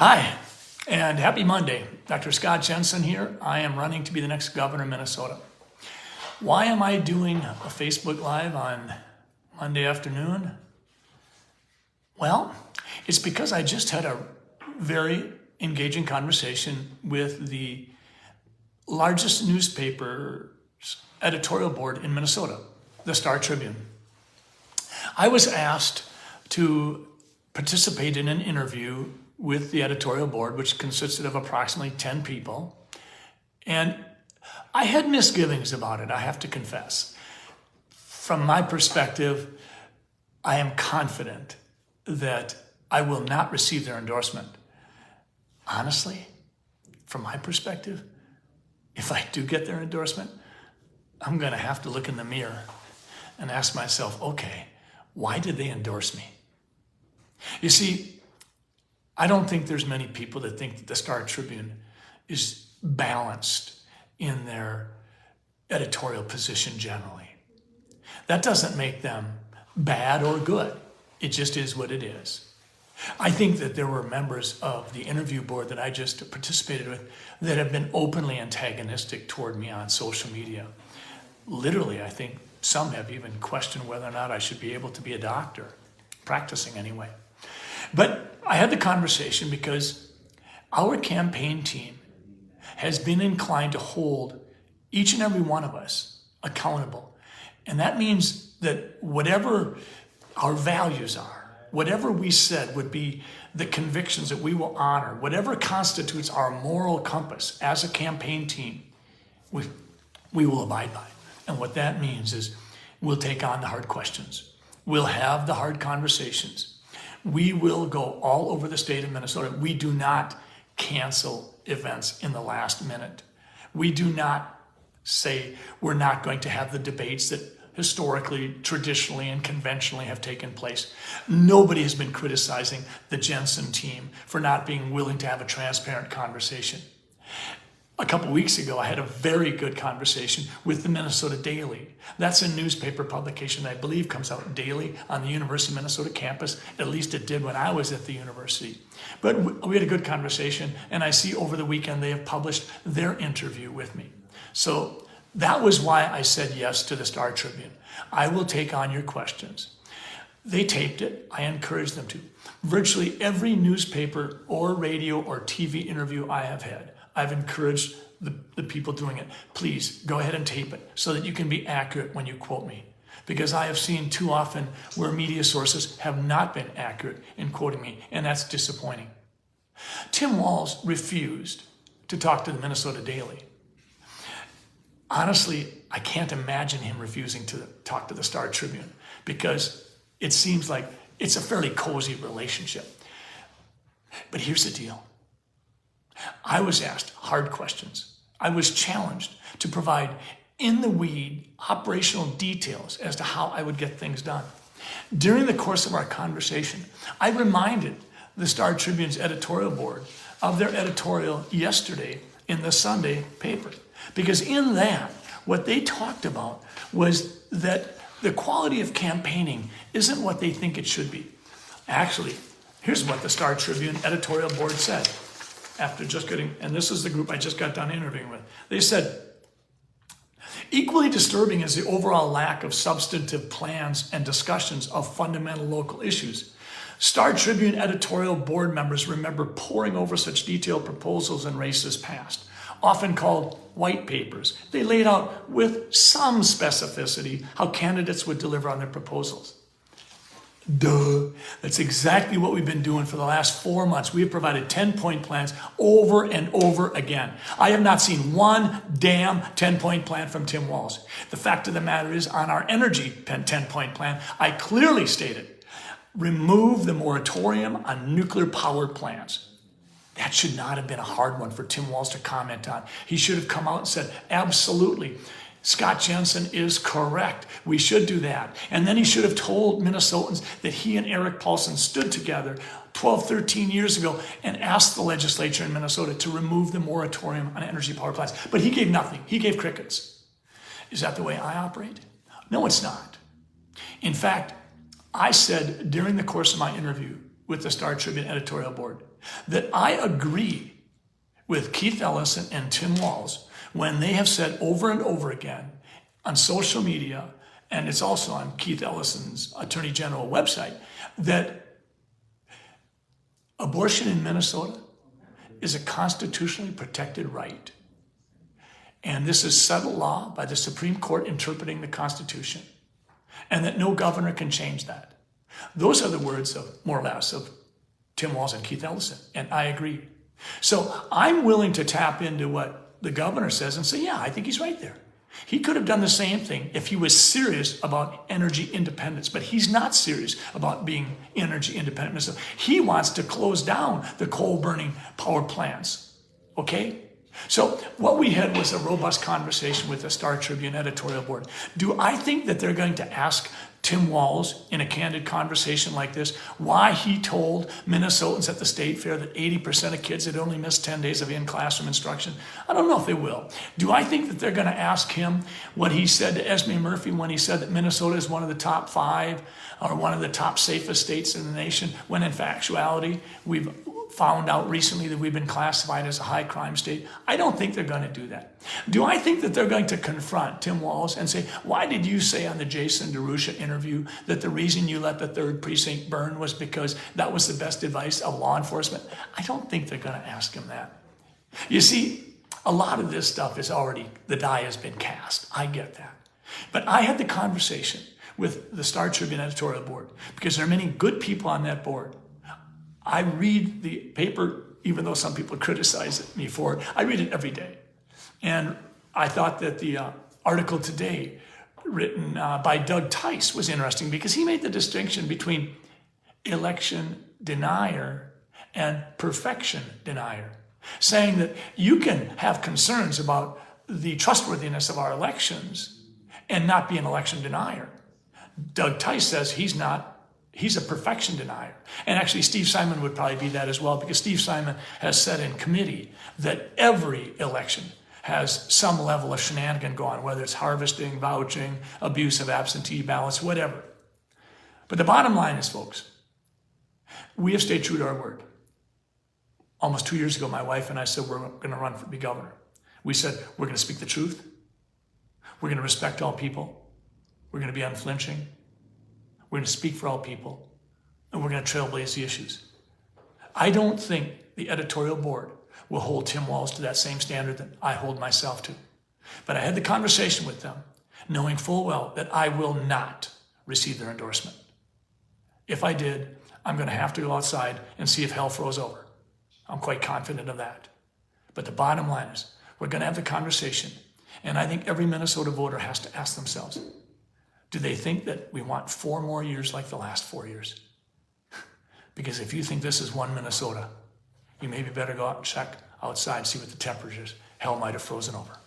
Hi, and happy Monday. Dr. Scott Jensen here. I am running to be the next governor of Minnesota. Why am I doing a Facebook Live on Monday afternoon? Well, it's because I just had a very engaging conversation with the largest newspaper's editorial board in Minnesota, the Star Tribune. I was asked to participate in an interview with the editorial board, which consisted of approximately 10 people. And I had misgivings about it, I have to confess. From my perspective, I am confident that I will not receive their endorsement. Honestly, from my perspective, if I do get their endorsement, I'm gonna have to look in the mirror and ask myself, okay, why did they endorse me? You see, I don't think there's many people that think that the Star Tribune is balanced in their editorial position generally. That doesn't make them bad or good. It just is what it is. I think that there were members of the interview board that I just participated with that have been openly antagonistic toward me on social media. Literally, I think some have even questioned whether or not I should be able to be a doctor, practicing anyway. But I had the conversation because our campaign team has been inclined to hold each and every one of us accountable. And that means that whatever our values are, whatever we said would be the convictions that we will honor, whatever constitutes our moral compass as a campaign team, we will abide by. And what that means is we'll take on the hard questions. We'll have the hard conversations. We will go all over the state of Minnesota. We do not cancel events in the last minute. We do not say we're not going to have the debates that historically, traditionally, and conventionally have taken place. Nobody has been criticizing the Jensen team for not being willing to have a transparent conversation. A couple weeks ago, I had a very good conversation with the Minnesota Daily. That's a newspaper publication that I believe comes out daily on the University of Minnesota campus. At least it did when I was at the university. But we had a good conversation, and I see over the weekend they have published their interview with me. So that was why I said yes to the Star Tribune. I will take on your questions. They taped it. I encouraged them to. Virtually every newspaper or radio or TV interview I have had, I've encouraged the people doing it, please go ahead and tape it so that you can be accurate when you quote me. Because I have seen too often where media sources have not been accurate in quoting me, and that's disappointing. Tim Walz refused to talk to the Minnesota Daily. Honestly, I can't imagine him refusing to talk to the Star Tribune because it seems like it's a fairly cozy relationship. But here's the deal. I was asked hard questions. I was challenged to provide in-the-weed operational details as to how I would get things done. During the course of our conversation, I reminded the Star Tribune's editorial board of their editorial yesterday in the Sunday paper. Because in that, what they talked about was that the quality of campaigning isn't what they think it should be. Actually, here's what the Star Tribune editorial board said. After just getting, and this is the group I just got done interviewing with. They said, equally disturbing is the overall lack of substantive plans and discussions of fundamental local issues. Star Tribune editorial board members remember poring over such detailed proposals in races past, often called white papers. They laid out with some specificity how candidates would deliver on their proposals. Duh. That's exactly what we've been doing for the last 4 months. We have provided 10-point plans over and over again. I have not seen one damn 10-point plan from Tim Walz. The fact of the matter is, on our energy 10-point plan, I clearly stated, remove the moratorium on nuclear power plants. That should not have been a hard one for Tim Walz to comment on. He should have come out and said, absolutely. Scott Jensen is correct. We should do that. And then he should have told Minnesotans that he and Eric Paulson stood together 12, 13 years ago and asked the legislature in Minnesota to remove the moratorium on energy power plants. But he gave nothing. He gave crickets. Is that the way I operate? No, it's not. In fact, I said during the course of my interview with the Star Tribune editorial board, that I agree with Keith Ellison and Tim Walz when they have said over and over again on social media, and it's also on Keith Ellison's Attorney General website, that abortion in Minnesota is a constitutionally protected right. And this is settled law by the Supreme Court interpreting the Constitution, and that no governor can change that. Those are the words of, more or less, of Tim Walz and Keith Ellison, and I agree. So I'm willing to tap into what the governor says and say, yeah, I think he's right there. He could have done the same thing if he was serious about energy independence, but he's not serious about being energy independent. So he wants to close down the coal-burning power plants, okay? So what we had was a robust conversation with the Star Tribune editorial board. Do I think that they're going to ask Tim Walz in a candid conversation like this why he told Minnesotans at the state fair that 80% of kids had only missed 10 days of in-classroom instruction? I don't know if they will. Do I think that they're going to ask him what he said to Esme Murphy when he said that Minnesota is one of the top 5 or one of the top safest states in the nation, when in actuality we've found out recently that we've been classified as a high crime state? I don't think they're going to do that. Do I think that they're going to confront Tim Walz and say, why did you say on the Jason DeRusha interview that the reason you let the 3rd precinct burn was because that was the best advice of law enforcement? I don't think they're going to ask him that. You see, a lot of this stuff is already, the die has been cast. I get that. But I had the conversation with the Star Tribune editorial board because there are many good people on that board. I read the paper, even though some people criticize me for it. I read it every day. And I thought that the article today written by Doug Tice was interesting because he made the distinction between election denier and perfection denier, saying that you can have concerns about the trustworthiness of our elections and not be an election denier. Doug Tice says he's not. He's a perfection denier. And actually, Steve Simon would probably be that as well, because Steve Simon has said in committee that every election has some level of shenanigan going on, whether it's harvesting, vouching, abuse of absentee ballots, whatever. But the bottom line is, folks, we have stayed true to our word. Almost 2 years ago, my wife and I said we're going to run for be governor. We said we're going to speak the truth. We're going to respect all people. We're going to be unflinching. We're going to speak for all people, and we're going to trailblaze the issues. I don't think the editorial board will hold Tim Walz to that same standard that I hold myself to. But I had the conversation with them, knowing full well that I will not receive their endorsement. If I did, I'm going to have to go outside and see if hell froze over. I'm quite confident of that. But the bottom line is, we're going to have the conversation, and I think every Minnesota voter has to ask themselves, do they think that we want 4 more years like the last 4 years? Because if you think this is one Minnesota, you maybe better go out and check outside, see what the temperature is. Hell might have frozen over.